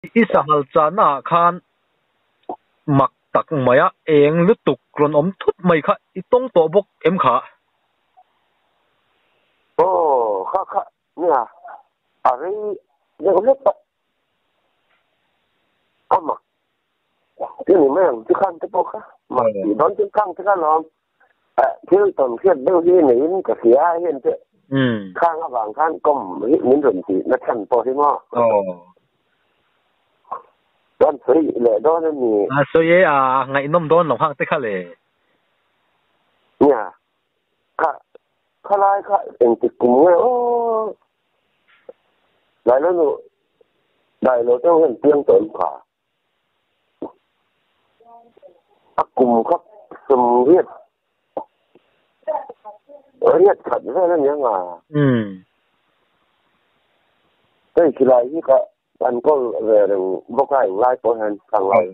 isahal chana khan mak tak maya eng lutuk kron om thut mai kha itong to bok em kha kha nia ari ne ko lek ama cái này mấy thằng khăn cái bốc á mà chỉ đón cái khăn cái lom thiếu tuần khiết đâu đi này cái phía hiện thế khăn các bạn khăn công những rừng thì nó thành to thế mà đón suy lệ đó nó nhỉ suy ngày năm đón lòng hăng tới khá lệ nha khá lại khá em thì cũng nghe lại nó đại lộ trong hình tiếng tổn cả cùng các sầm huyết huyết thật ra nó nhớ mà cái khi lại như cả anh có về đường bốc lại lại có hơn càng lại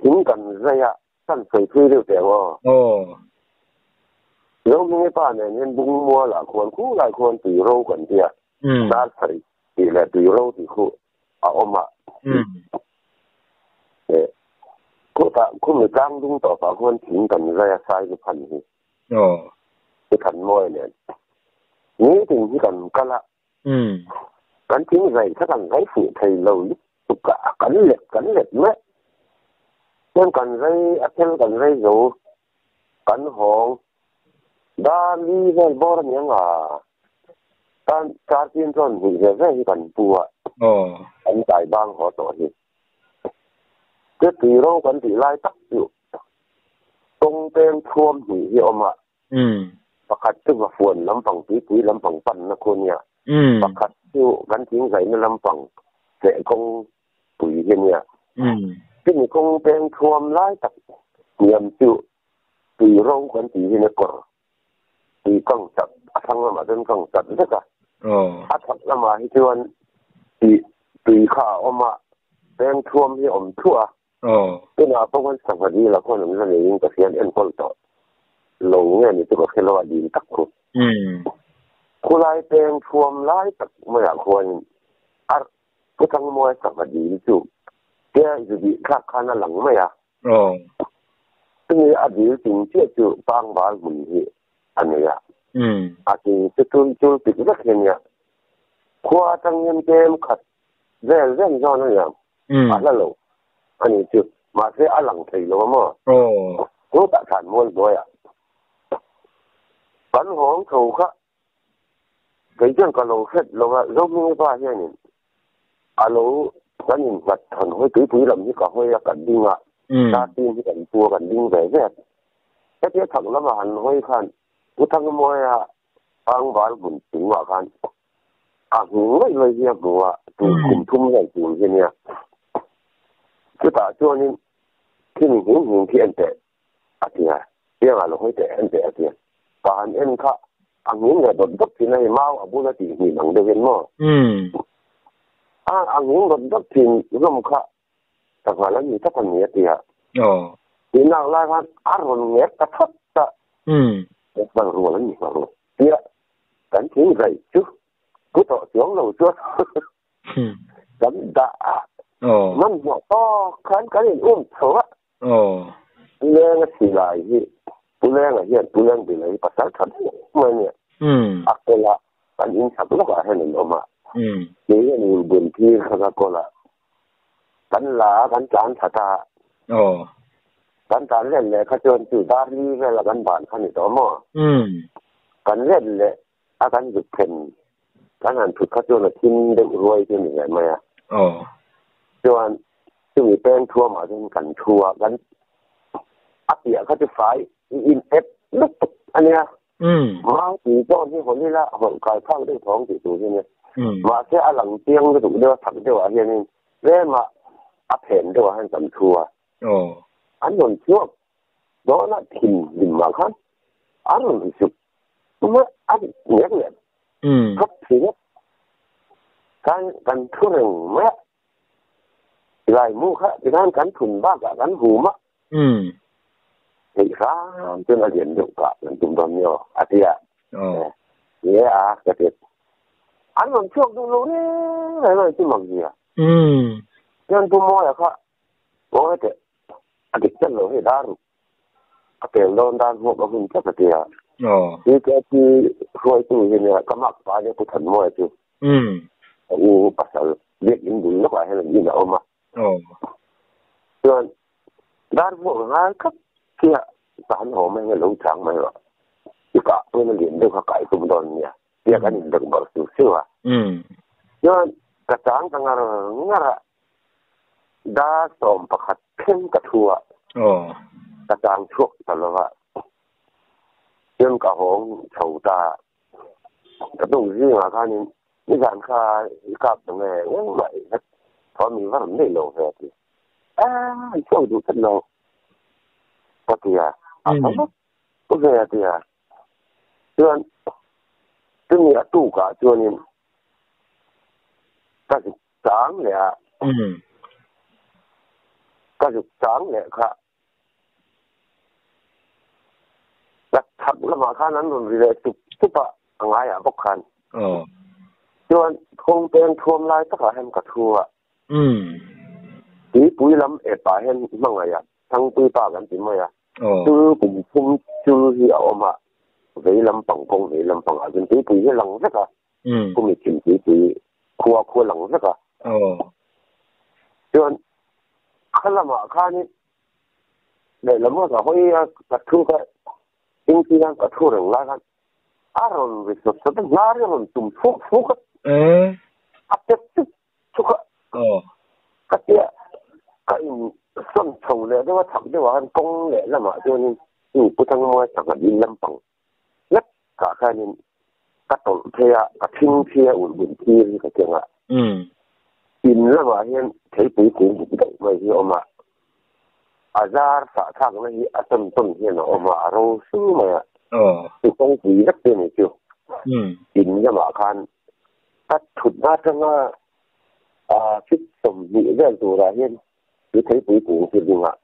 chính cần dây ạ sẵn sàng thuê được tiền mà nếu như bạn này nên bung mua là còn cũ lại còn tùy râu còn tiền đã phải thì là tùy râu thì khu ở ôm ạ cô người trang đúng tỏ phá hơn chính cần ra sai cái phần gì cái phần môi này nghĩ thì chỉ cần cắt lạ cắn chính này chắc là cái phụ thầy lâu tục cả cắn liệt mất nên cần dây thêm cần dây dầu cắn hồn đa đi về bao nhiêu ngà tan cá tiên tròn thì về cần bùa anh tài bang họ tổ thì cái tùy râu cần tùy lai tắc chịu công tên thuôm thì hiểu mà và khát tức là phuồn lắm bằng tí lắm bằng phần nó khôn nhỉ và khát chịu gắn chính giấy nó lắm bằng dễ công tùy hiền nhỉ cái này công tên thuôm lai tắc niềm chịu tùy râu cần tùy hiền nó tùy công chặt thằng mà dân công chặt rất là thật là mà hi chuan tùy khảo mà tên thuôm thì thua cái nào không quan trọng gì là con mình là những cái phiền em quan trọng lâu nghe thì tôi có khi lo đi tắc cô cô lại tên thuom lại tắc mà là con cái thằng mua sắm gì chứ cái gì khác khăn là lằng mày cái này đi chính chế chứ bang bảo mình thì anh ấy thì tôi bị rất hiền nhá qua thằng nhân kem khát dễ do nó nhá là lâu anh chứ mà sẽ ăn lằng thầy nó mà cố tạ sản môn rồi bắn hoang thầu khác cái chân còn lâu hết lâu giống như ba thế này lâu cái nhìn vật thần hơi túi làm như cả hơi cần đi ngạ ta tin như cần tua cần đi về hết cái thằng nó mà hắn hơi khan cái thằng môi ăn vào bún tính mà khan người lời gì của cùng thum này cùng gì nè cái ta cho nên khi mình hiểu thì anh tệ thì bây giờ là hơi tệ anh tệ thì còn em khác những người đột đốc thì này mau ở bên thì mình bằng được mà những đột đốc thì không khác thật là gì chắc còn nhẹ thì nào lại còn nhẹ cả thấp ta bằng rồi là gì mà rồi thì cảnh chính vậy chứ cứ tổ xuống đầu trước cấm đãมันหัวต่อคันกันอุ้มเถอะเรื่องสิหลายที่ผู้เรื่องเฮียนผู้เรื่องไปเลยภาษาขันมันเนี่ยอักละกันยิงสับแล้วก็ให้หนึ่งออกมานี่มีบุญที่เขาก็ละกันลากันจานสตากันจานเล่นเลยเขาจนจุดดารีเวลากันบานขันนี่ต่อหม้อกันเล่นเลยอาการหยุดเพ่นกันหันถูกเขาจนทิ้งเด็กรวยจนอย่างไรไหมจวนซึ่งมีแป้งทั่วมาจนกันทั่วกันอัปเดียเขาจะฝ่ายอินเอฟลึกอันเนี้ยมาตีต้นที่คนที่ละหงกายข้างด้วยท้องติดตัวที่เนี่ยมาแค่หลังเตียงก็ถูกเดือดถังเดียวอันนี้เริ่มมาอัพเห็นด้วยให้กันทั่วอันนั้นช่วงโดนละถิ่นดิ่มมาครับอันนั้นสุดเมื่ออันเนี้ยเนี่ยครับทีนี้กันทั่วหนึ่งแม่หลายมู่ค่ะที่นั่นกันถุนบ้ากับกันหูมะthì khá cho nó diện dụng cả lần tụm đòn nhiều thì cái thiệt anh còn trước đúng lúc đấy là chứ mặc gì Yan tu mo ya ka. O te. Adik chân lo he daru. Apel don dan ho ba hun ka ta ya. Ni ke ti khoi tu he ne ka mak pa ne ku than mo tu. U pasal biết những bụi nó phải hay là như nào mà rồi đa số hai cấp kia bản hồ mấy người lũ trắng mấy rồi thì cả tôi nó liền được cái tụm đòn nhỉ kia cái nhìn được bảo sự xưa rồi cái trắng thằng nào ngara đa số bậc hạt thêm cái thua cái trắng chuột tao là vậy nhưng cả hông chầu ta cái东西mà cái nhìn你看看搞的呢，我买的，他们往内弄下去，做就真弄，不对呀，不是呀对呀，这这你要度假做呢，但是长了，但是长了看，那他那么看那种的就把俺也不看。cho anh không tên thôm lai tất cả hem cả thua tí bùi lắm ép bà hem mang ngày à thằng bùi bà gần tí mày à chứ bùi phun chứ hiểu mà vậy lắm bằng công vậy lắm bằng à tí bùi cái lòng rất à cũng bị chìm tí khua lòng rất à cho anh khá là mà khá ní để lắm mà hỏi cả thua cái chính khi đang cả thua rằng la gan rồi vì sốt sốt lá rồi tụm phúc 앞에 쭉 추가 그때 cái xuân thầu này đó thậm chí là công nghệ là mà cho nên不ทั้งว่าchẳng hạn đi lâm bằng nhất cả cái nên các tổ thế các thiên thiên ổn thiên cái chuyện ạ in là mà hiện thấy bị cũng bị động vậy thì mà azar xã thang này tâm tâm hiện nó mà rồi xứ mà thì công ty rất tiền này chưa in là mà khan ta thụt ra trong cái tổng vị ra rồi là hiện cứ thấy bị cũng thì đừng ạ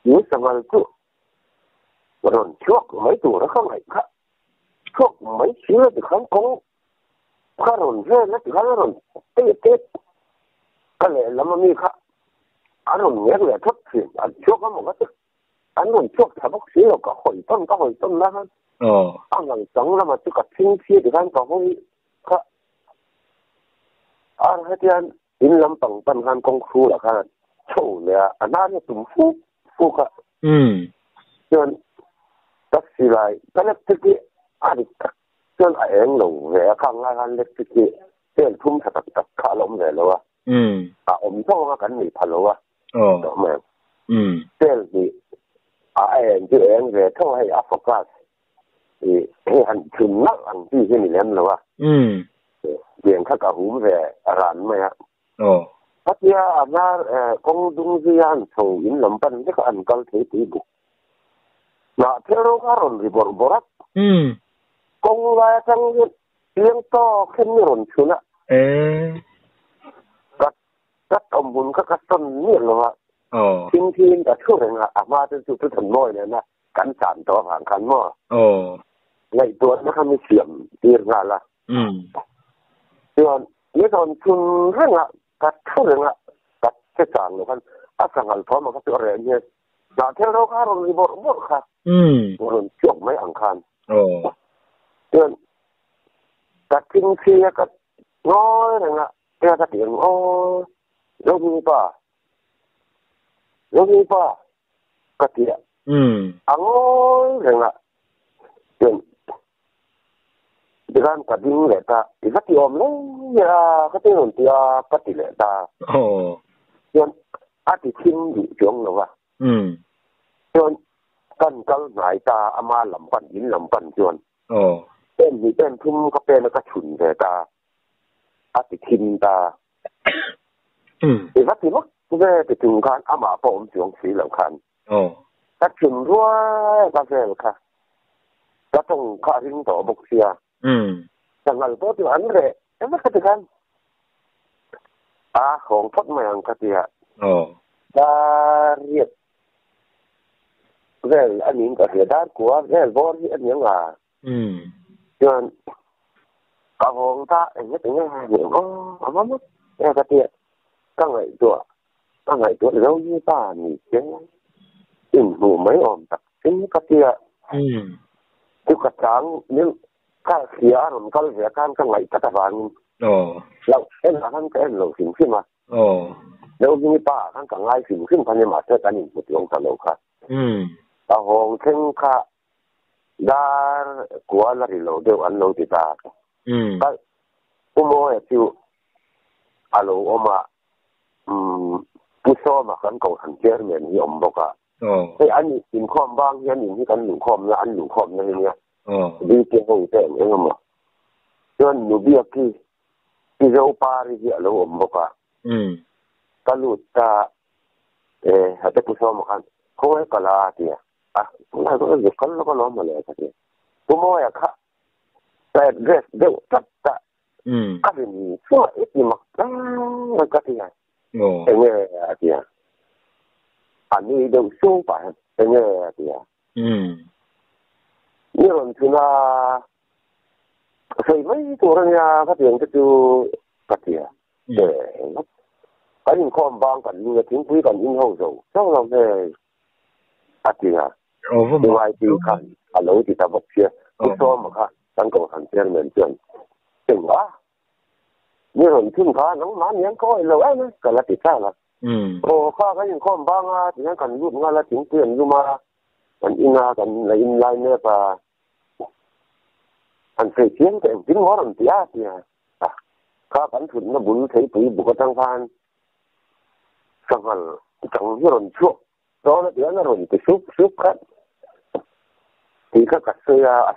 nếu sang ăn chút rồi chuộc mấy tuổi nó không phải khác chuộc mấy xíu thì không có khác rồi nó thì khác rồi tết cái này là mà mi khác anh rồi nhớ là thất thì anh chuộc có một cái anh rồi chuộc thà bác sĩ là có hồi tâm đó anh làm trắng là mà chỉ có thiên thiên thì anh có không khác hết tiền in lâm bằng bằng han công phu là khác chỗ này anh ấy tụm phu cả cho nên tất nhiên là cái này thực hiện anh cho nên anh lồng về khang lai han lịch thực hiện tiền thum thật khá lắm về rồi ông thông cái này phải rồi đó mà tiền thì anh chứ anh về thông hay Africa thì anh chừng nát anh chỉ cái này làm rồi tiền khác cả húm về ran mà tất nhiên là công dung riêng thầu in lâm ban cái anh cần thấy tí bụng mà theo đó cái rồi bor công lai trong tiếng to khen rồi chứ nè các ông muốn các tân nhiều rồi thiên thiên đã thua rằng mà tôi thần môi này nè cắn sản to hàng cắn mò ngày tuần nó không xiểm tiền ra là nếu còn chun rất là các thứ là các cái sản nó kan sang al phó mà các chỗ này như là theo đó các rồi bộ khác rồi chuộc mấy ăn khan nên các kinh phí các nói rằng là cái tiền giống như ba cái tiền nói rằng là tiền dengan kading leta ikat yom lo ya katingon tia pati leta yon ati tim di jong lo wa yon kan kal nai ta ama lam pan yin lam pan yonเป็นมีเป็นทุ่มก็เป็นแล้วก็ฉุนแต่อาติทินตาอีกทีมั้งก็ไปถึงการอามาปอมจงสีเหล่าคันถ้าฉุนรั้วก็เสร็จค่ะก็ต้องข้าทิ้งต่อบุกเสียtanggal po tu andre emang katakanของทดมาอย่างกติฮะdari rel anh những cái hiện đại của rel bor anh những là cho cả hồn ta anh nhất những nhiều có mất nghe cái tiền các ngày tuổi lâu như ta nhỉ tiếng in hù mấy ổn tập tính các kia chứ các sáng nhưng các khía rồi các việc các ngày các bạn lâu em là hắn cái lâu phim phim mà lâu như ta hắn cả ngày phim phim cái mà chơi cái này một tiếng cả lâu khác ta hồng thêm khác đã của là thì lâu đều ăn lâu thì ta cái mua chịu alo oma puso mà kan ko han chairman ni om boka thế anh in khom bang yan in kan lu khom na an lu khom na ni đi ke ho te ngam ma chon nu bia ki zo pari ji alo om boka kalut ta hate puso ma kan ko e kala ti na ko je kan lo lo ma le ta ti mo ya kha ta dress de ta các vị số ít gì mà các thì anh nghe thì anh đi đâu số phải anh nghe thì như là chúng ta xây mấy chỗ nhà phát triển cái chỗ các thì để cái những con bang cần như tiếng quý cần in hậu rồi trong lòng về các thì ngoài thì cần ở lối thì ta vật kia số mà khác tăng cường hành trên miền trên chừng quá như rồi thương khá nóng má nhén coi lâu ấy cả là tỷ sao là khoa cái những con bang thì nó cần giúp là chính quyền nhưng mà cần in là in line nữa và anh phải chiến cái chính hóa làm gì thì khá bản thân nó muốn thấy tụi buộc tăng phan chẳng hạn chẳng như rồi chuột đó là tiếng nó rồi cái súp khác thì các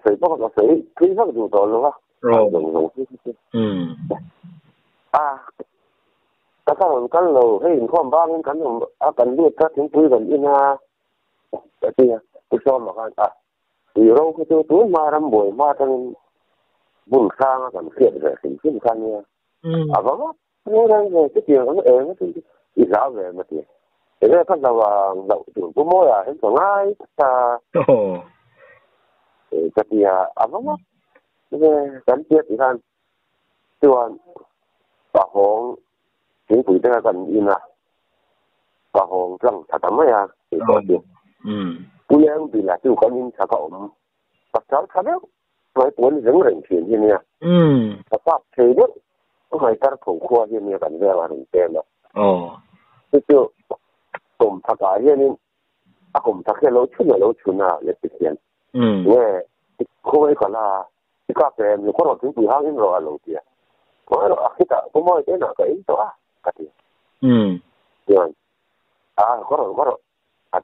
sợi bóc nó sợi thứ rất nhiều đồ luôn á rồi các bạn kan lo hay in khom bang kan kan liệt các tiếng quý gần in cái gì tôi cho mà kan thì rồi cái tôi mà làm buổi mà thằng buồn sang kan khiết rồi thì xin kan nha vâng nó đang về cái chuyện nó nó thì giáo về mà thì thế nên các đầu tưởng có mối em còn ai ta cái gì vâng cái chuyện thì kan tuan bà hong chính phủ đây gần in bà hong rằng thật lắm à thì có chuyện bây giờ vì là tiêu có những sản phẩm bà cháu thật đấy nói cuốn dẫn rỉnh chuyện như này bà pháp thế đấy có người ta thủ khoa như này gần về là rỉnh tiền đó thế chứ cùng thật cả như này cùng thật cái lối chút là lối chút nào để thực hiện nghe không ấy còn là các em có một chính phủ hàng rồi lâu tiền có kita có mọi cái nào cái đó cái gì rồi có rồi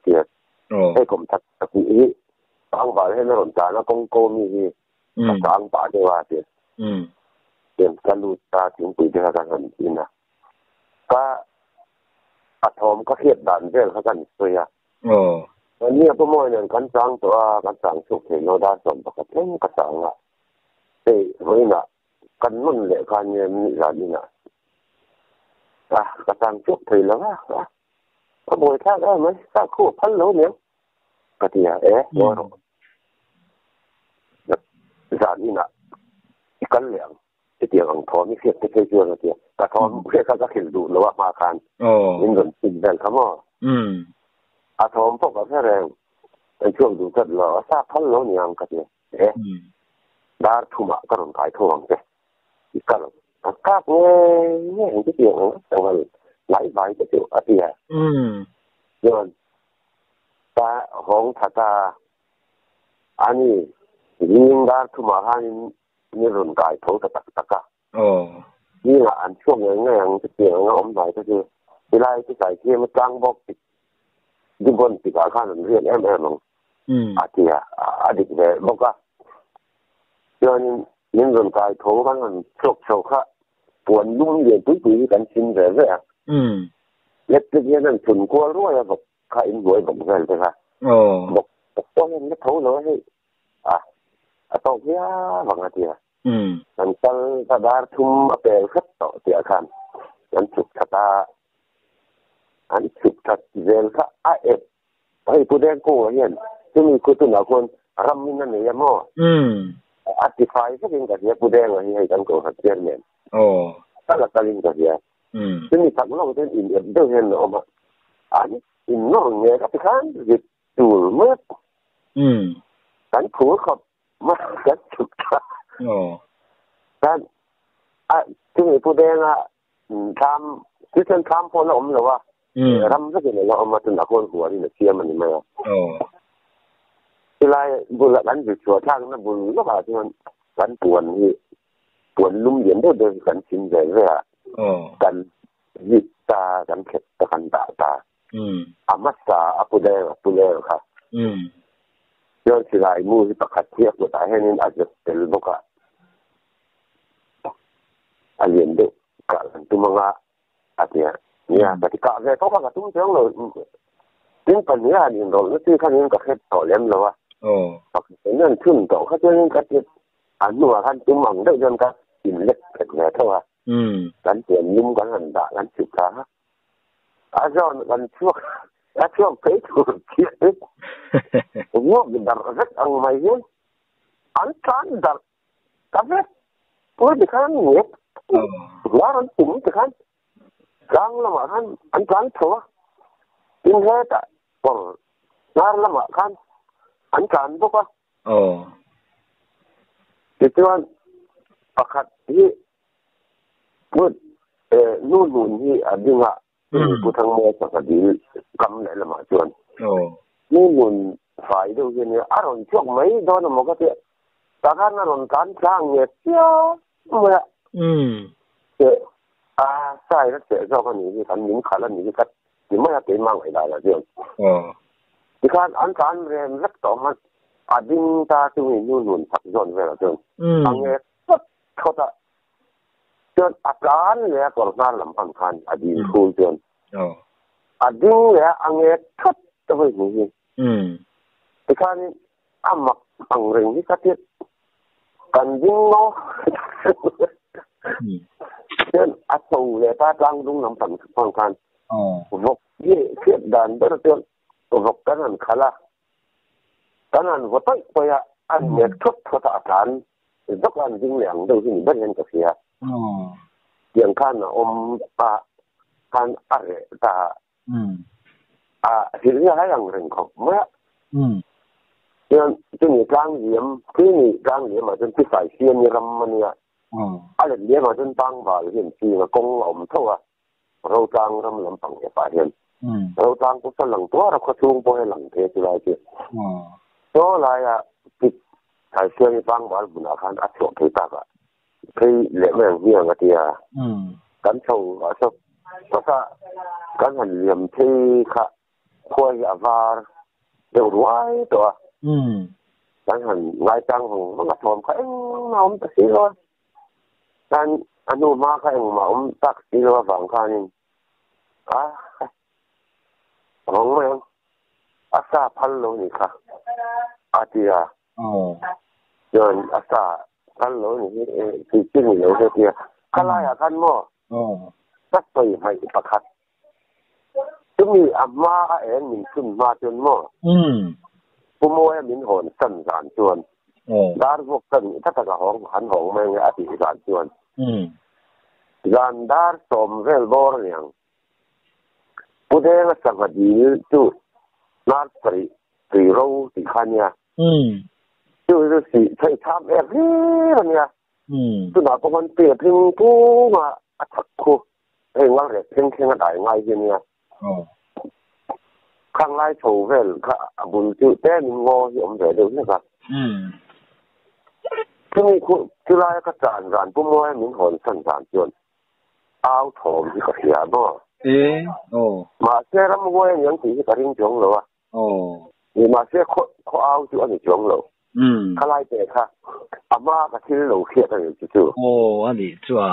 thì cái công tác thì ông bảo thế nó làm sao nó công cô như gì ông bảo thế là thì tiền cái lúc ta chính phủ đưa ra gần như nào cái atom cái hiện đại về cái gần rồi như có mọi người cắn răngตัวcắn răng chụp thì nó đã xong cái cái răng là thì với là cần mình để coi như là như nào cái thằng chút thì là có buổi khác đó mới sao khu phân lỗ nhỉ cái gì rồi giả như nào cân lượng cái tiền hàng thọ mới thiệt cái chuyện là tiền cái thọ cái các kiểu đủ nó mà can nhưng gần tình rằng không à thọ phúc ở cái này cái chuyện đủ thật là sao phân lỗ nhỉ cái gì đã thu mà các đồng cái thu bằng cái các nghe cái chuyện đó lấy bài cái chuyện ở kia rồi ta hong thata anh nhưng đã thu mà han như rồi cái thấu tất cả như là anh chuông nghe cái chuyện nó ông bài cái gì thì lại cái kia nó trang bốc nhưng còn thì cả khăn riêng em không thì đi về bốc á cho nên những người cái thấu cái mình sâu khác buồn luôn về túi cảnh xin về vậy nhất cái gì nó chuẩn qua rồi và khai người bỗng về thế ha một con nó thấu nó hay tao kia bằng cái gì anh ta đã thum ở bên khất tọ tiệt khan anh chụp thật về khác ai phụ đen cô hiện chứ mình cứ tưởng là con ram mình này em mò artify cái gì cái phụ đen là hay đang có phát triển này tất cả các linh cái gì ซึ่งมีสักเราเป็นอินเดียเดินเห็นออกมาอันอินน้องเนี่ยกับท่านจิตจูเมื่อการผัวเขามาจัดจุดการที่มีผู้เดงอ่ะทำที่ฉันทำพอเราหรือว่าทำสักอย่างเราเอามาจนตะโกนหัวนี่เนี่ยเชื่อมันนี่ไหมอ่ะเวลาบุรุษนั้นอยู่ชัวร์ช่างนั้นบุรุษก็แบบที่มันกันปวนที่ปวนลุ่มเย็นด้วยเดินกันชินใจเลยอ่ะกันยิบตากันเข็ดตะกันตาอามัสสาอปุเดงค่ะย้อนสิลายมูที่ประคัดเทียบกับตาให้นี่อาจจะเป็นโลกะอาเรียนเด็กกันตุมังละอาเดียเนี่ยปฏิกาเนี่ยเขาก็กระตุ้นเสียงเลยยิ่งปัญญาเนี่ยเราที่ขั้นนี้ก็แค่ต่อเลี้ยงแล้วว่าปกตินั่นขึ้นต่อเขาจะเล่นกันอันนู้นขั้นตุมังได้เดินกันอินเล็กเกิดแน่เท่าว่ากันเปลี่ยนลุ่มกันหันด่ากันศึกษาอาจารย์กันช่วงเพชรเทียบว่าเป็นดาร์กอังไม่เห็นอันนั้นดาร์กแต่พูดกันเนี่ยว่าอันตุ่มกันกลางละมากันอันนั้นเถอะอินเดียแต่ก่อนนาร์ละมากันอันนั้นพวกว่าที่จวนประคัดที่พูดนู่นที่อันนี้ว่าผู้ทั้งหมดก็ดีกำเนิดละมาจวนนู่นฝ่ายดูที่เนี่ยอารมณ์ช่วงไม่โดนมันก็จะแต่การอารมณ์การสร้างเนี่ยเจ้าเมื่อใช่แล้วเจ้าก็หนีที่กันหนีขาดแล้วหนีที่กันที่ไม่ได้มั่งไอ้ได้ละเจ้าที่การอันการเรียนรักต่อมันอดีตตาที่มีนู่นสักจนเวลาเจ้าอันนี้เขาจะจนอาการเนี่ยก่อนหน้าลำพังคันอดีตครูจนอดีตเนี่ยอันนี้ทัดจะไปหนีที่การอามักอังเริงที่กัดเจ็บกันยิ่งเนาะจนอาสูเนี่ยตาลังดุงลำพังคันพวกยี่เขียดดันเดินเตือนพวกกันนั่นขละกันนั่นว่าตั้งไปอันเนี่ยทัดเขาจะอาการทุกวันยิ่งเหลี่ยงดูที่นี่ไม่เห็นกับเสียอย่างขั้นปะขั้นอะไรตาสิ่งที่ให้อย่างเร่งของเมื่ออย่างจะมีกลางเหลี่ยมที่มีกลางเหลี่ยมมาจนที่สายเชียนรำมันเนี่ยอะไรเหลี่ยมมาจนตั้งบ่ายเห็นทีละกงเท่าว่าเราจางรำลำพังแก่ป่าเห็นเราจางก็สลังตัวเราก็ช่วงพอให้หลังเทจุไรเจ้าตัวอะไรติดสายเชียนตั้งบ่ายบุญอาคารอัดส่วนที่ตากที่เหลี่ยมอย่างเงี้ยกันทีกันโชว์ว่าชอบภาษากันหันเหลี่ยมที่ค่ะคุยกับวาเดี๋ยวรวยตัวกันหันรายจังของมันก็ทอมเขามาตักสีเลยกันอนุมาเขามาตักสีเลยฝั่งข้านี่ของแม่อาซาพันโลนี่ค่ะอาเจียจนอาซาพันโลนี่ที่จริงเลยเจียข้าไล่กันมั่วสักปีไม่ประคัดจะมีอามาเอ็นมินขึ้นมาจนมั่วผู้มวยมินโหนสั่นสารชวนดาร์พวกกันถ้าตะกะหองหันหองแมงอาทิสารชวนการดาร์สมเวลบอร์ยังผู้เดงสังกัดยืนจุดนาร์สีรูสีขันเนี่ยจุดสีใช้ทำเองเนี่ยจุดหน้าพวกมันเปลี่ยนพิงผู้มาอัดคู่เองว่าเรื่องเพ่งอะไรง่ายเนี่ยข้างไล่โชว์เวลค่ะบุญจุเต้นงอหยมเดือดด้วยนะครับที่มีที่ไล่กระจานร้านผู้มวยมินหอนสั่นสารจนเอาถมที่กระเทียมมาเสียรำมวยยังตีที่กระทิ้งจงเหรอวะนี่มาเสียเขาเอาจุอันนี้จงเหรอข้าไล่เตะค่ะอาม่ากระทิ้งเหลวเขียดอะไรจู่อันนี้จ้า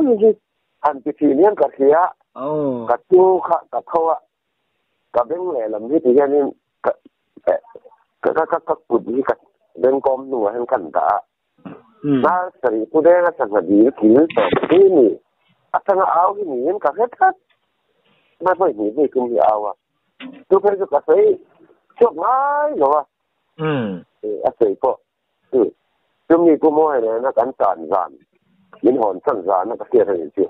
นี่อันที่เนี้ยกระเทียกระจูค่ะกระเขากระเบ้งแหล่ลำที่ที่นี่ก็ปุดนี่กระเบ้งกลมหนัวให้กันตาถ้าสรีผู้ได้ก็สังเกตดีกินต่อที่นี่ถ้าเอาที่นี่มันก็เฮ็ดไม่ค่อยหนีไม่คุ้มที่เอาตัวเพชรก็ใส่ช่วงไม้เหรอวะใส่ก็จะมีผู้มวยเลยนะกันจาน mình hòn sẵn ra nó có kia thành chưa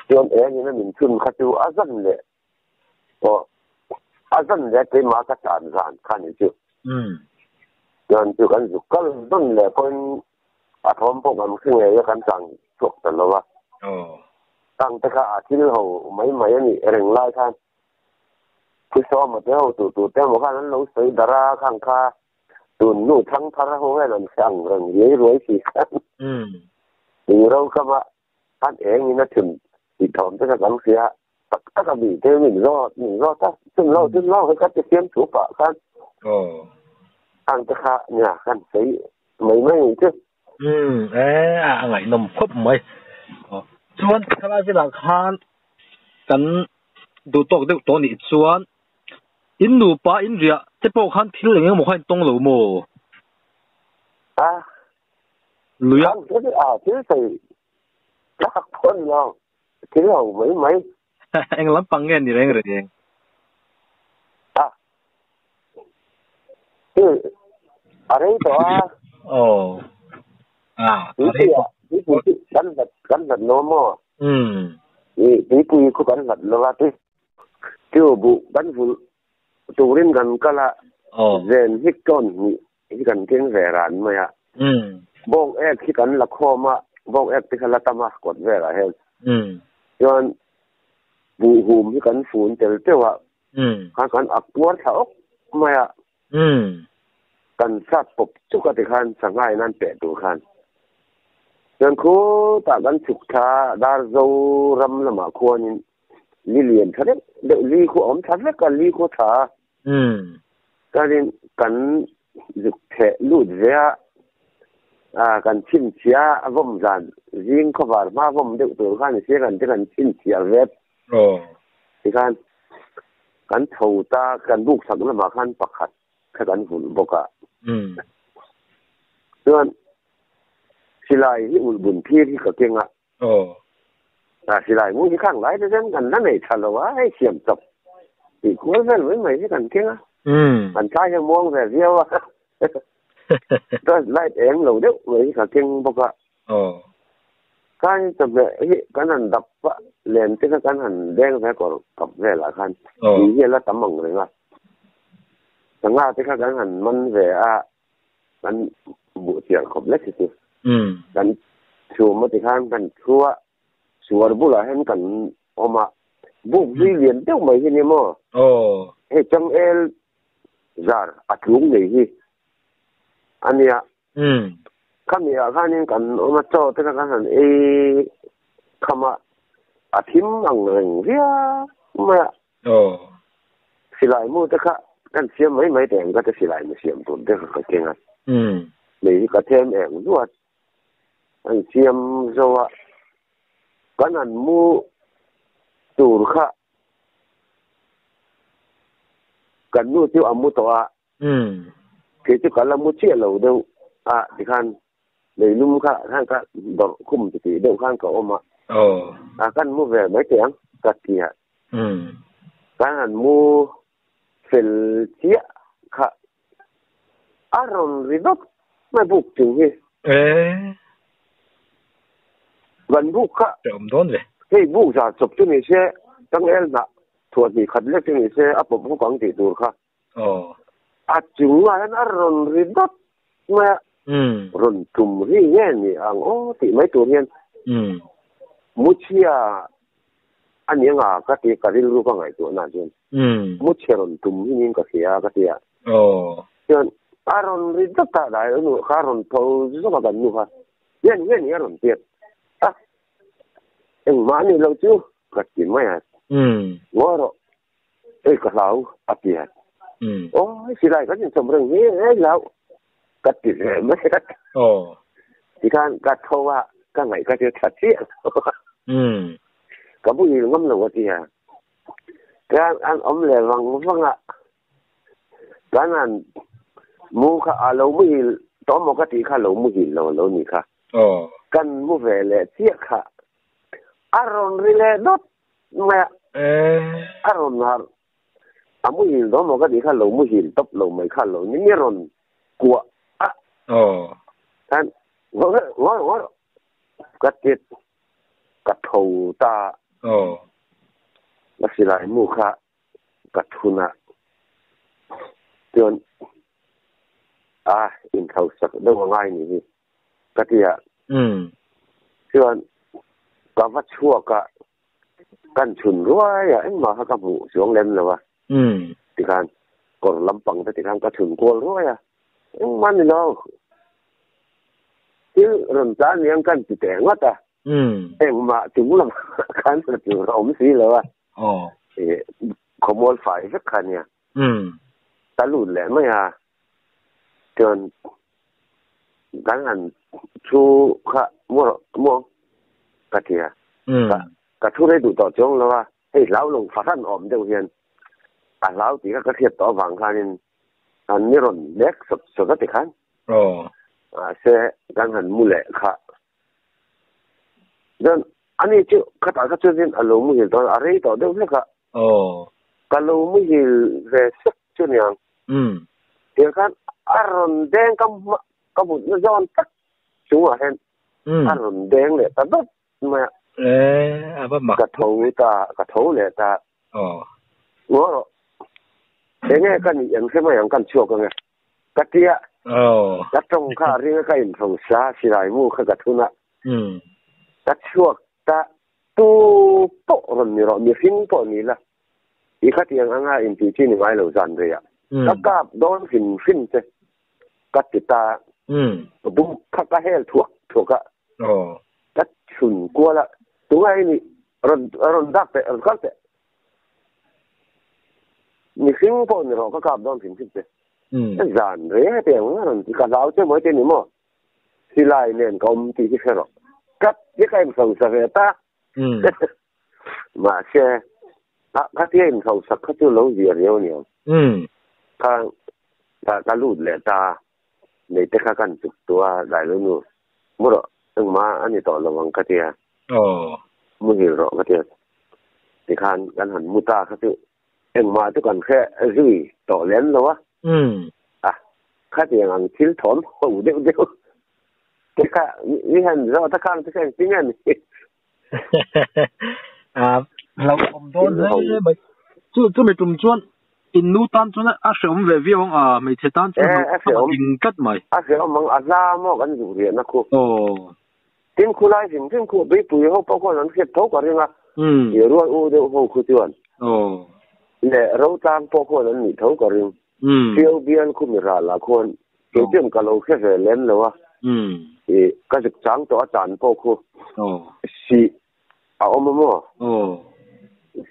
cho em như nó mình chun khát chú á dân lệ á dân lệ cái mà cái tàn giản khăn như chưa cho chú cần giúp cái dân lệ con thom phong làm cái nghề cái chẳng thuộc tận đâu tăng tất cả chỉ hầu mấy này rèn lại khăn cứ so mà cái hầu tụ theo một cái nó lâu xây đara khang kha tụ nụ thăng thara hầu hay làm sang rằng dễ rồi gì khăn thì đâu cơ mà anh em như nó chừng thì thom tất cả các thứ tất cả bị thế mình lo ta chừng lo cái cách kiếm số phận khăn tăng tất cả nhà khăn xây mấy chứ ngày nằm khóc mấy chuan khala vela khan kan du tok deuh to ni chuan in nu pa in ria te pawh khan thil leng mo khan tong lo mo luya thil sai chắc con lo thil hầu mấy anh lắm bằng nghe ni reng reng đấy đó cắn vật nó mò tí cùi có cắn vật nó là tí tiêu bụ bắn vụ tù lên gần cả là rèn hít con hít gần tiếng vẻ rán mày ạ bông ép khi cắn là kho mà bông ép thì là tâm ác quật vẻ là hết cho vụ hùm khi cắn phun tiêu ạ cắn ác quật thảo mày ạ cắn sát bột chút cái khăn sáng ngày nan bẻ đồ khăn nên cô ta gắn chụp tha đa dâu râm là mà cô nhìn li liền thật đấy đợi li cô ốm thật đấy cả li cô thả cho nên cắn dục thể lụt ra cắn chim chia vòng dàn riêng có vào mà vòng đựng từ khăn sẽ cắn chim chia vét thì cắn thầu ta cắn buộc sẵn là mà khăn bạc hạt cái cắn vụn bọc cả nên silai hi ulbun phir hi ka kenga silai mu hi khang lai de zen kan na nei thalawa ai siam top ti ko vel với mai hi kan kenga kan cha yang mong ve riawa to lai em lo deu với ka keng boka kan tập hi kan an dap pa len te kan han deng ve ko kap ve la khan hi la tamang re wa sanga te kan han man ve kan bu tiang complex ti kan chùa thì khang kan chùa bula hen kan oma bu vi liền tiêu mấy cái mà he chang el zar atlung nei hi ania kamia khanin kan oma cho te kan han kama athim ang reng ria ma silai mu te kha kan siam mấy teng ka te silai ma siam tun te ka kenga nei ka them eng duat anh chiêm rồi cái này mua tủ khá cần mua tiêu mua tòa cái chứ cả là mua chia lẩu đâu thì khăn để lum khá khăn cả đỏ khum thì đâu khăn cả ôm khăn mua về mấy tiếng cắt kìa cái này mua phèn chia khá rồi đó mà buộc chừng gì gần buộc cả cái buộc ra chụp cho người xe tăng el nè thuộc thì khẩn lên cho người xe áp dụng quảng trị tour khác chúng là rồi đó mà rồi chùm ri nghe nhỉ thì mấy tour nhân mua chia anh những cái lưu có ngày tour nào chứ mua chia rồi chùm ri những cái kia cho rồi đó ta đại ở nơi khác rồi thâu rất là gần như vậy nhân rồi tiền em mà ni lâu chưa cắt tiền mấy ngó rồi cái lão tiền xí lại cái gì sầm rừng ấy lão cắt tiền mấy cắt thì cắt thâu cái này cái thật chứ cái bụi ngâm là gì cái anh ấm lệ văng cái này mua khá lâu mới đó một cái gì khá lâu mới lâu nhỉ khá cần mua về lệ tiếc khá aron rile dot mẹ aron har amu hil đó một cái gì khá lâu mu hil top lâu mấy khá lâu những ron của anh ngó cắt tiết cắt thầu ta là xí lại mua khá cắt thun à chuyện in thầu sắc đâu mà ngay nhỉ cắt tiệt chuyện cả vắt chua cả căn chun rồi anh mà các vụ xuống lên rồi thì kan còn lâm bằng thì kan cắt chun qua rồi anh mang nó chứ làm sao niệm căn chỉ tiền quá ta em mà chúng là kan là chúng ông xí rồi thì không muốn phải rất khăn nha ta lùn lẽ mới cho cái hành chú khá mua cái gì cái chú đấy đủ tỏ chung là hey lão lùng phát sinh ổn đâu hiện lão thì cái thiệt tỏ vàng khan nên như rồi đẹp sập cái khăn sẽ cái hành mua lẻ khá nên anh ấy chứ cái tại cái chuyện này alo mua hiện tại ở đây tỏ đâu hết cả cái alo mua hiện về sắp chuyện này thì kan aron deng kam nó giòn tắc chúng ở hen aron deng lệ ta đốt mà cả thấu lệ ta ngó thế nghe kan yang thế mà yang kan chuộc cái cái kia cái trong khá riêng cái in thầu xa xí lại mua cái thun á cái chuộc ta tu bộ rồi mi phim bộ ni là ý cái tiếng anh in chỉ chỉ ngay lâu dần rồi ạ các cặp đón phim thế các kita đúng các cái hell thuộc ạ các chun qua là đúng ai ni ron đáp để các thế mi phim bộ ni rồi các cặp đón phim thế dần rồi hết tiếng rồi thì cả giáo chứ mới tên gì mà thì lại nên công ty cái rồi các cái em sống sao vậy ta mà xe các cái em sống sao các chỗ lâu gì nhiều nhiều ta lụt lệ ta để tất cả các chục tua đại luôn nữa mua rồi nhưng mà anh ấy tỏ là bằng cái gì mua nhiều rồi cái gì thì kan hẳn mua ta cái thứ nhưng mà tôi còn khe gì tỏ lên rồi cái gì ăn chín thốn hủ đều cái cả như hành do ta kan cái tiếng Anh lâu ông đó đấy mày chú mày trùng chuan in nu tan chuan sẽ ông về viếng mày sẽ tan chuan không in cắt mày sẽ ông mang ra mà cái gì vậy nó cô tiếng khu lai tiếng khu bị bùi hậu bao con nó khiết thấu cả riêng nhiều ruộng u đều hậu khu chuan để rau tan bao con nó nhị thấu cả riêng phiêu biên khu mình ra là con cái chuyện cả lâu khác về lên rồi thì cái dịch trắng cho chán bao khu xì ông mà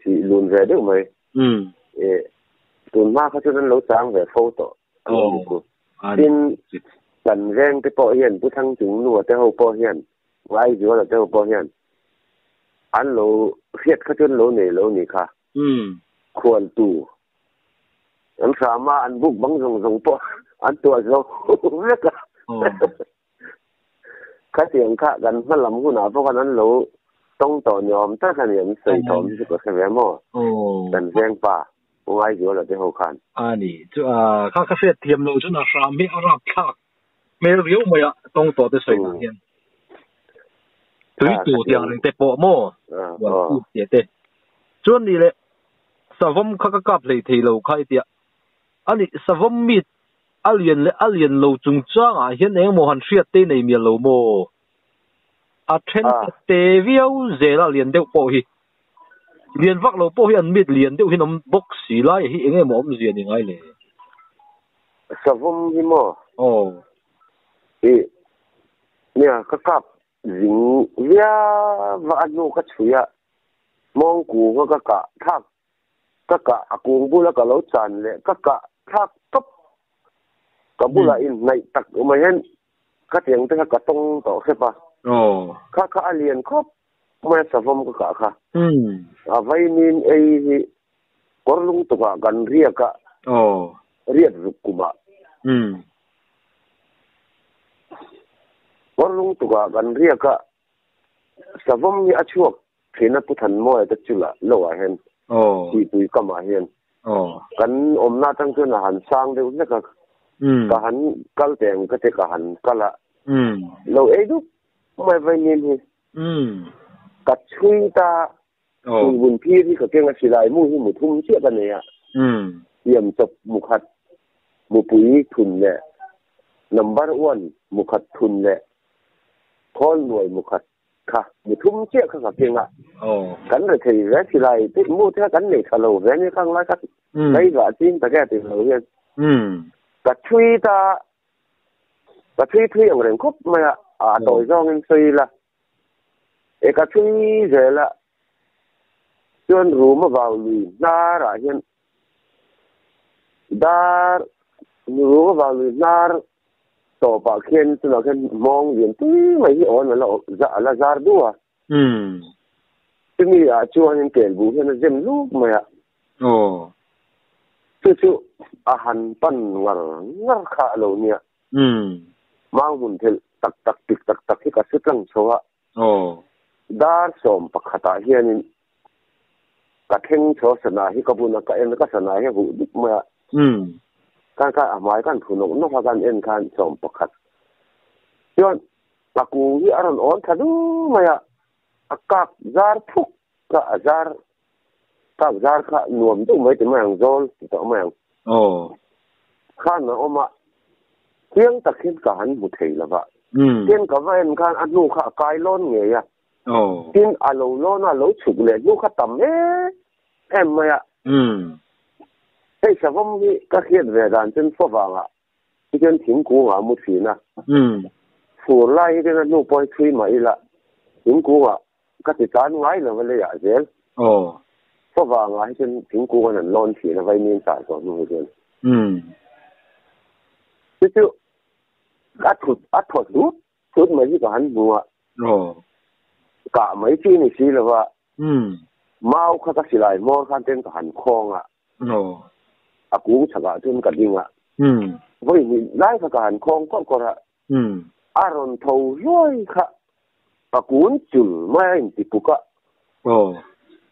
xì luôn về được mày tuần maเขาจะนั้นรู้จังvề photo tin tận gen cái bộ hiện bút thăng chúng nùa tới hậu bộ hiện ngay dưới là tới hậu bộ hiện anh lố khiếtเขาจะlố này cảควรtu anh sama anh bút bằng dùng bộ anh tua rồi biết cả cái tiếng khác gần nó làm cái nàoเพราะว่านั้นรู้ต้องต่อยอมถ้าขยันใส่ถอมที่ก็แค่แม่หม้อตận genป่าngay giữa là cái hậu khăn nè chú các cái phết tiêm lâu chú nó sao mấy Arab khác mấy riêu mấy tông tổ để xây dựng hiện tùy tụ tiếng lên để bộ mò và địa thế chú này lệ sao vong các lấy thì lâu khai tiệt nè sao vong mít alien lâu trung trang hiện nay mò hành xuyên tên này miền lâu mò trên tề viêu dễ là liền đều bộ hi liền vác lâu bộ hiện mít liền đều hiện ông bốc xì lại hi nghe mồm gì như ngay lệ sao vong hi mò thì nè các cặp dính vía và anh nuôi các chuối mong cú các cả cú bu là cả lấu tràn lệ các cả thác tấp cả bu là in này tắc mà hen các tiếng tất cả tông tổ hết ba các alien khóc mà sao vong các cả vậy nên ấy có lung tụ cả gần ria cả ria rụt kuma có lung tụ cả gần ria cả sao vong như chuột thì nó cũng thành mồi tất chula lâu à hen thì tùy cầm à hen kan na tăng cho là hành sang đều rất là cả hắn câu tiền cái cả hắn cả là lâu ấy lúc mai vay nhìn hi cắt chui ta buồn phi thì có cái gì lại mua một thùng chiếc cái này à yểm chụp một hạt một bụi thun lệ number one một hạt thun lệ con nuôi một hạt cả một thùng chiếc cái cái à cắn rồi thì rét thì lại thì mua theo cắn này thà lâu rét như không lại cắt lấy vợ chín ta cái tiền lâu yên cắt chui ta cắt chui ở ngoài khúc mà đổi do nên suy là cắt chui rồi là chuyên rú mà vào lì na ra hiện đa rú mà vào lì na tổ bảo khiên cho nó cái mong diện tí mấy cái ổn là dạ là giả đua chứ mi chua nên kể vũ hiện là dêm lúc mà chú hành pan ngar khá lâu nhỉ mang hùn thil tắc tắc khi cả sức lăng số đa xóm bạc khata hiện cả thinh cho sana hi ka buna ka en ka sana hi hu dik ma ka amai kan thuno no ha kan en kan som pakhat yon aku hi aron on thadu maya akak zar phuk ka zar kha nuam tu mai te mang zol to mang khan na oma tiang takhin ka han mu thei lawa tiang ka ven kan anu kha kai lon nge ya tin alo lon alo chuk le nu kha tam em mày ạ cái sản phẩm thì các hiện về đàn chân phổ vàng ạ cái chân chính cũ à một phí nè phủ lại cái nó nụ bôi thuy mà là chính cũ à các cái tán ngay là vấn đề à dễ phổ vàng à chân chính cũ là lon phí là vay miếng trả rồi như vậy chứ ắt thuật rút mấy cái hắn mua cả mấy chi này xí là vậy mau khá các lại mua khăn tên cả hàn khong ạ cú chả cả trên cả đinh ạ với mình lái cả hàn khong có ạ aron thầu rồi khá cuốn chừng mai anh thì bục ạ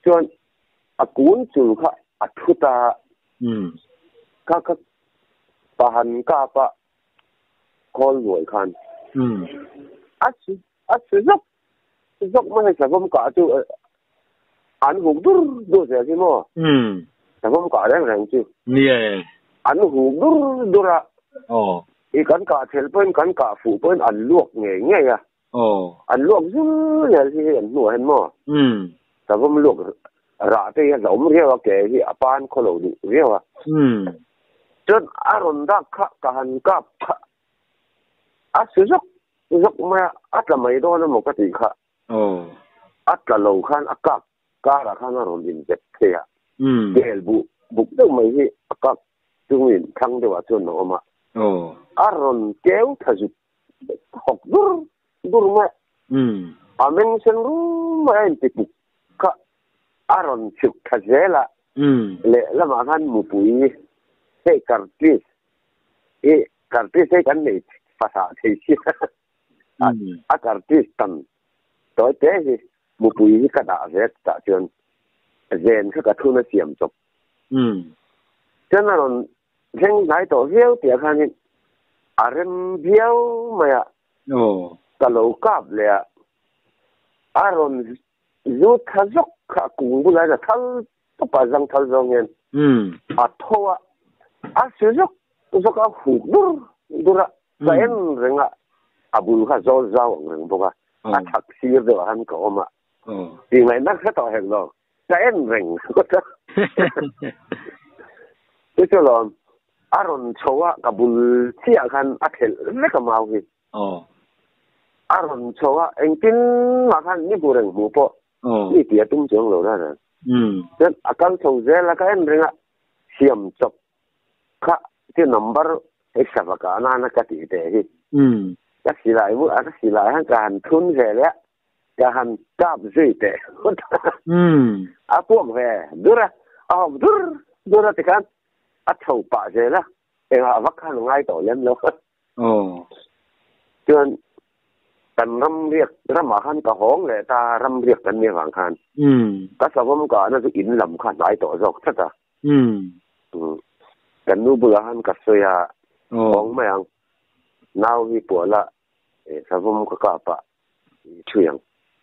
cho cuốn chừng khá thu ta các hàn cả con người khăn dốc mai sẽ không cả chứ anh hùng đu giờ gì mà sẽ không cả đấy rằng chứ anh hùng đu ra ý cắn cả thèn bên cắn cả phụ bên anh luộc nghe à anh luộc dữ nhà gì anh nuôi anh mà sẽ không luộc rạ thì giống riêu cái gì pan khô lẩu đi riêu à chân aron đã cả hành cáp sử dụng mà là mấy đó nó một cái gì khác là lâu khan cáp cả là khăn nó liền đẹp thế à cái bụng đâu mấy cái các chúng mình thăng đều ở chỗ nó mà aron kéo thà giúp học dur mà mình xem mà anh tiếp tục các aron chụp thà dễ là lệ là mà khăn một buổi cái cartis cái này phát hạ thì chứ cartis tầm tối thế thì một buổi cái đã dễ đã chuyện rèn cái thu nó xiêm chụp cho nên hiện nay tổ hiếu thì khăn nhìn aron hiếu mà cái lâu cáp lệ aron rút thà dốc cả cùng với lại là thal tó bà răng thal rong nhìn thua sử dụng cái hụt dur cái em rằng bùn khá dồi dào rằng bố thật xìa rồi hắn có mà thì mày nắc hết tỏ hẹn rồi cái em rằng thế cho là aron châu cái bùn xìa khăn hẹn rất là mau kì aron châu anh tin mà khăn như bùn rằng bố bộ như tìa tung trưởng lâu ra rồi nên cái châu dễ là cái em rằng xiêm chọc khá cái number extra và cả na cái tỷ lệ thì các sĩ lại muốn các sĩ lại hắn cả hành thun về đấy cả hành cáp dây tệ buông về đưa ra đưa ra thì kan thầu bả về đó để họ vắt khăn ngay tổ lên luôn cho nên cần răm việc răm mà khăn cả hóng để ta răm việc cần nhiều hàng khăn các sao cũng có nó cứ in lầm khăn lại tổ rồi thật à cần nu bữa han cả xoay à bóng mèo nào vì bữa là สาวมก็กะปะช่วยง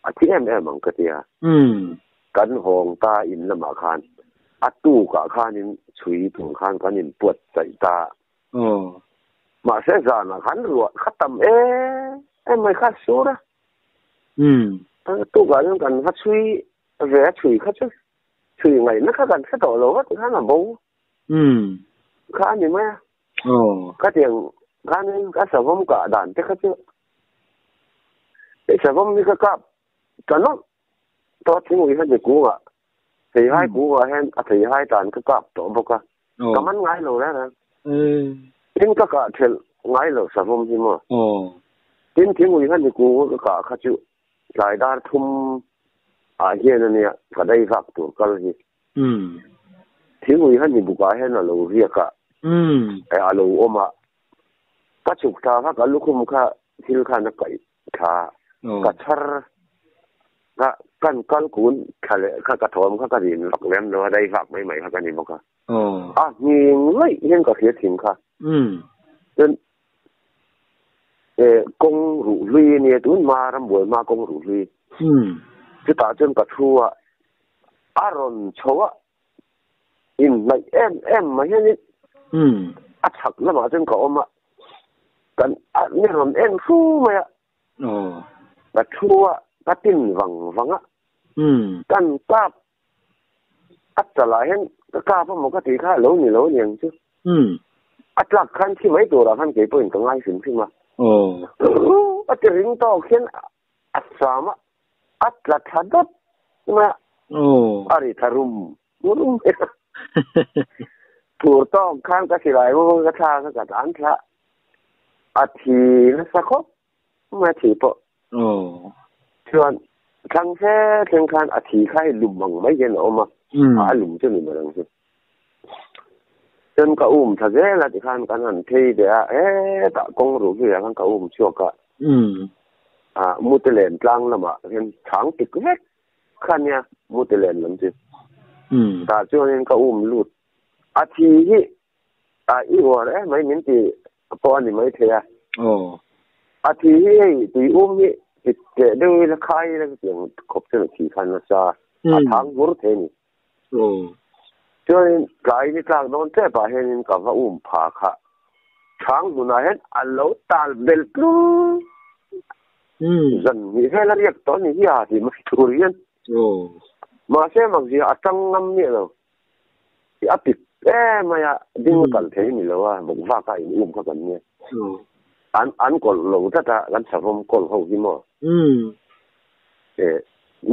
อะที่มังกะเตียกันหองตาอินละมาคานอะตู้กะคานินชุยถุงคานกันนินปวดใจตามาเสซานะคันรัวขัดตำไม่คัดสู้นะตู้กะยังกันคัดชุยเรียชุยคัดชุยไงนักกันคัดต่อโลว่าคันน่ะบ่คานนี่มั้ยก็เตียงคานนี่ก็สาวมกะด่านแต่คัดสาวมนี่ก็กับกันเนาะตอนที่มันจะกูอ่ะสี่ให้กูอ่ะเห็นสี่ให้ตอนก็กับตัวบอกก็มันง่ายเลยนะทิ้งก็กะเทลง่ายเลยสาวมที่มั้งทิ้งมันจะกูก็กะขจุรายได้ทุ่มเฮียนั่นเนี่ยก็ได้ฝากตัวก็เลยทิ้งมันจะบุกเห็นอะไรเรียกอะไรออกมาก็ฉุกตาก็ลูกคุ้มค่าที่ลูกค้านักไก่ค่ากระชร์ก็กันคุณข้ากระถมข้ากระดินหลักแหลมเราได้ฝากใหม่ๆข้ากระดินบอกค่ะมีเฮ้ยยังก็เสียทิ้งค่ะจนกงรูลีเนี่ยตุนมารำบวยมากงรูลีจะตาจนกระทัวอารมณ์ชัวอินไม่มาเห็นนี่ฉักแล้วมาจนก็ออกมากันนี่รำฟูไหมอ่ะกระทัวก็ตินวังอ่ะกันกล้าจะหลายเห็นก็กล้าเพราะมันก็ตีข้าเหลวนี่อย่างchứหลักขั้นที่ไม่ตัวละขั้นเกี่ยวกับง่ายสิ่งที่มาจะริงต่อเขียนสามหลักทัดดมาอะไรทารุมถูกต้องข้างก็สิหลายมันก็ทางก็อันละทีละสักคนมาถีบชวนครั้งแท้เพียงคันอาทิตย์ให้หลุมมังไม่เย็นออกมาหลุมจะมีมาดังสิจนก็ถ้าเจ้าละที่คันกันนั่นที่เดียตะกงรู้ที่คันก็ชัวก็มุตเลนกลางละมาเห็นทางติดเล็กคันเนี่ยมุตเลนนั่นสิแต่ช่วงนี้ก็ลุดอาทิตย์อีหัวไม่เหมือนที่ปอนนี่ไม่เทียอาทิตย์ที่นี่ติดเกลือละใครแล้วก็ยังขบเส้นขี่คันนะจ๊ะทางวุ้ร์เทนี่จนกลายนี่กลางโดนเจ็บเห็นกับว่าผ่าค่ะทางดูนะเห็นอัลโลตาลเบลกรูจันมีแค่ละเรียกตอนนี้ที่ที่มาทุเรียนมาเสียมักจีอาจังงำเนี่ยเราที่อาปิดมาอย่าดิ้งกันเทนี่แล้วว่าบอกว่าใครเขากันเนี่ยอันก่อนลงถ้ากันสาวมก่อนเขาที่มั้ง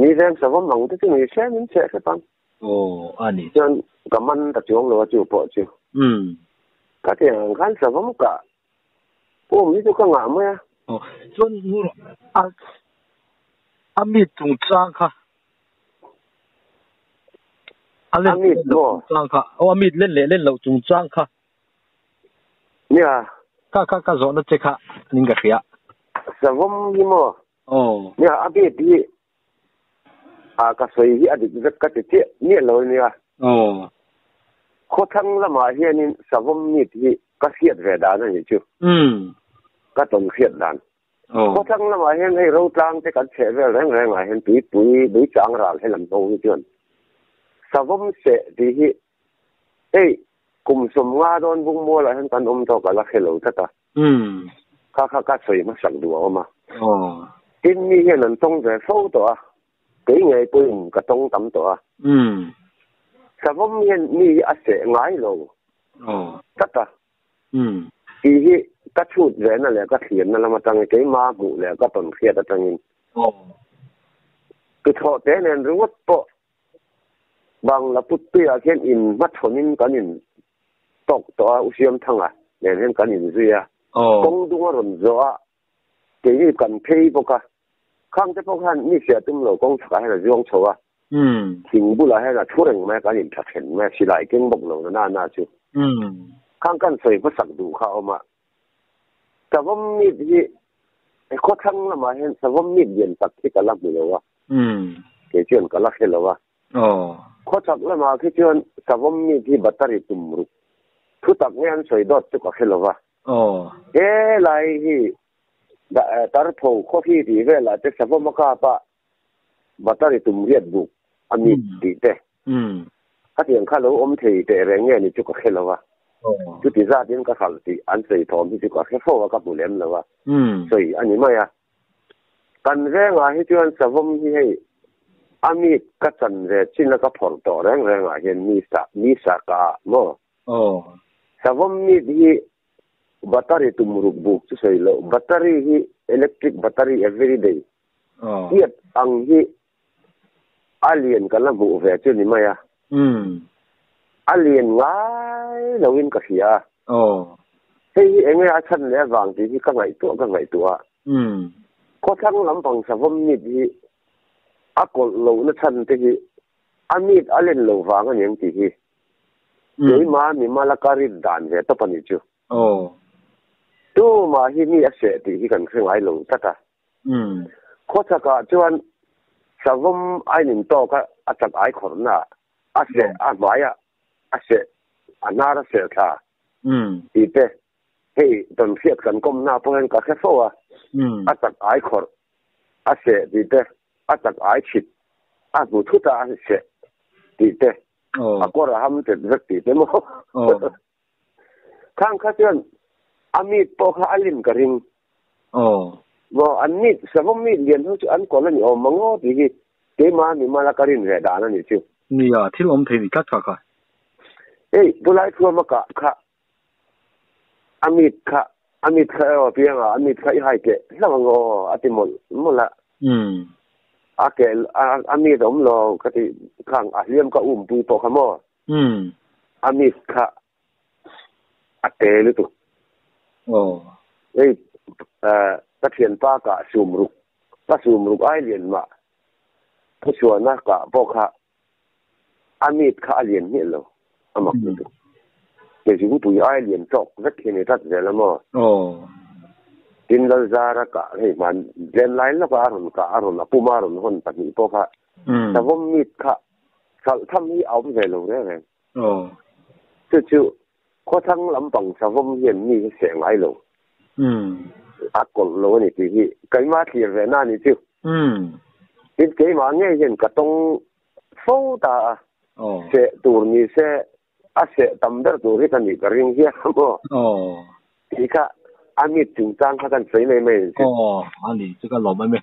นี่เรื่องสาวมมังที่มีแค่นี้แค่กันอันนี้จนกับมันตัดจงเลยว่าจู่ปอจู่ก็ที่อย่างสาวมกะมีทุกข์งามไหมจนงูมีตรงจ้างค่ะมีตรงจ้างค่ะมีเล่นเราตรงจ้างค่ะเนี่ยก็สอนนั่นเจ้าค่ะนี่ก็เสียสาวมนี่มั้งเนี่ยมีที่ก็สวยที่อดีตก็จะเที่ยเนี่ยเลยเนี่ยโคทั้งละมาเฮียนี่สาวมนี่ที่ก็เสียดเวดานั่นอยู่จู่ก็ต้องเสียดดันโคทั้งละมาเฮียให้เราจ้างแต่กันเสียเวลแรงๆเห็นปุ๋ยจางราให้ลำโตนี่จนสาวมเสียที่กลุ่มสมงาโดนบุ้งมัวอะไรเห็นกันตอกกันละเขลวตาข้าสวยมาสั่งดูออกมาทีนี้เห็นนั่นต้องแต่โซ่ตัวกี่ไงปุ่นก็ต้องตั้มตัวสาวมมีอาเสง่ายลงตาทีนี้ก็ชุดเรนนั่นแหละก็เขียนนั่นละมาตั้งกี่มาบุแล้วก็ต้นเขียนตั้งนี้คือทอดแต่เนี่ยรู้ว่าปะบางละพุทธิอาเขียนอินมัดชนินกันอินตกตัวอุเชียมทั้งเนี่ยเห็นกันอินเสียกงดุงรำจัวกี่กันเพย์ปะข้างจะพวกท่านนี่เสียตุ้มเรากงฉายให้เราย่องโชว์ทิ้งบุหรี่ให้เราช่วยแม่กันอินทักเห็นแม่สิไหลเก่งบอกเราหน้าจู่ข้างกันสวยก็สั่งดูเขาเอามาแต่ว่ามีที่ไอ้ข้อทั้งละมาเห็นแต่ว่ามีเย็นตักที่กันรับอยู่แล้ววะเกี่ยเชื่อกันรักเห็นแล้ววะข้อจักละมาที่เชื่อแต่ว่ามีที่บัตรตุ่มรุทุตักเงี้ยสวยดอดจุกเห็นแล้ววะไรที่ ตาร์โถข้อที่ดีเวลาจะสมมติว่าปะบัตรตุ่มเรียดบุกอันนี้ดีเด้ถ้าเถียงข้าเราอมทีแต่แรงเงี้ยนี่จุกก็แค่แล้ววะจุดที่ราดินก็ขัดตีอันใส่ทอมที่จุกก็แค่โฟกับบุเล่มแล้ววะใส่อันนี้ไม่อะกันแรงอ่ะให้ชวนสมมติให้อามีก็จันเรชินแล้วก็ผลต่อแรงอ่ะเห็นมีสากาโม่สมมติที่บัตรตุ่มรูปบุกจะใส่แล้วบัตรที่อิเล็กทริกบัตร every day เทียบอังที่อาเลียนกันแล้วบุเวจุนี่ไม่อะอาเลียนง่ายเราวินก็เสียเฮ้ยเอ็งไม่อาชันแล้วบางทีที่ก็ไงตัวก็ทั้งลำพังสมมติที่อากลโลนั่นชันที่อามีดอาเลียนโลฟังกันอย่างที่เดี๋ยวมามีมาละการิดด่านเนี่ยต้องปนิจูตัวมาที่มีอาเสที่กันเครื่องไอ้ลงสักข้อสักจวนสมมติไอ้หนึ่งโตก็อาจจะไอ้คนน่ะอาเสอาหมายอาเสอานาราเสท่าอีเต้เฮ้ยตอนเทียบกันก้มหน้าพวกนั้นก็แค่โซ่อาจจะไอ้คนอาเสอีเต้อาจจะไอ้ฉิดอาบุทุตาอาเสอีเต้อาก็เราทำเสร็จสักทีเต้มั้งข้างข้าจวนอามีดพวกเขาลิมกระริงว่าอันนี้สมมติเรียนเขาจะอันก่อนแล้วนี่เอามังอ้อที่เดี๋ยวมามีมาละการินเรดานั่นนี่ชิวนี่อ่ะที่ผมถือกัดค่ะเฮ้ยตัวไรทัวร์มากะค่ะอามิดค่ะเพียงอามิดค่ะให้เกะแล้วมังอ้ออติมลละอาเกะอามิดผมรอกติข้างเลี้ยมก็ปุยปอขมออามิดค่ะอาเตลุตุเฮ้ยก็เทียนป้ากะสูมรุกไอเลียนมาผู้ชวนนะกะพวกค่ะอามิดค่ะเลียนนี่เหรออามักดูเดี๋ยวถึงปุยไอเลียนจอกสักทีนี้ทัดเดี๋ยวละมั้งดินดาจาระกะให้มันเรียนไลน์แล้วก็อารมณ์ปูมาอารมณ์คนปฏิพวกค่ะแต่ว่ามิดค่ะทำให้เอาไปใส่ลงได้ไงจู่ๆเขาทั้งลำปังสาวเห็นมีเสียงไอลงอากลโลนี่ที่ไกมาเทียเวน่านี่จู่เป็นไกมาเนี่ยเห็นกระตงโฟตาเสตูนี่เสอาเสตัมเดอร์ตูที่กันนี่กระริงเฮียมั้งที่ค่ะอามิดถึงจ้างเขากันใส่ไม่อันนี้这个老妹妹